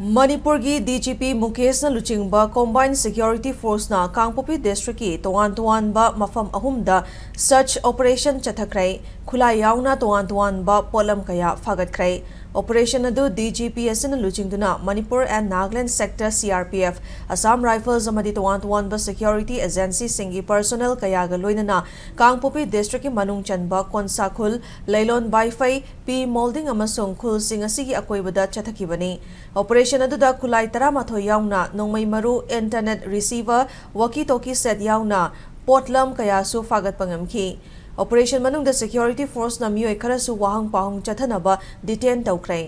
Manipur की DGP Mukesh Luchingba Combined Security Force na KANGPOKPI District ki toan ba mafam ahumda search operation chathakrai khula yauna toan ba polam kaya fagatkrai operation adu DGP asina luchingduna Manipur and Nagaland sector CRPF Assam Rifles amadi toan ba security agency singi personnel kaya ga loinana KANGPOKPI District ki manung chanba konsakhul Leilon Baifai P molding amasung khul sing asigi akoibada chathakibani operation aduda khulai taramatho yauna nongmai maru internet receiver walkie talkie set yauna potlam kayasu fagat pangamki operation manungda security force na mioi kharasu wahang pahung chathanaba detain tawkrai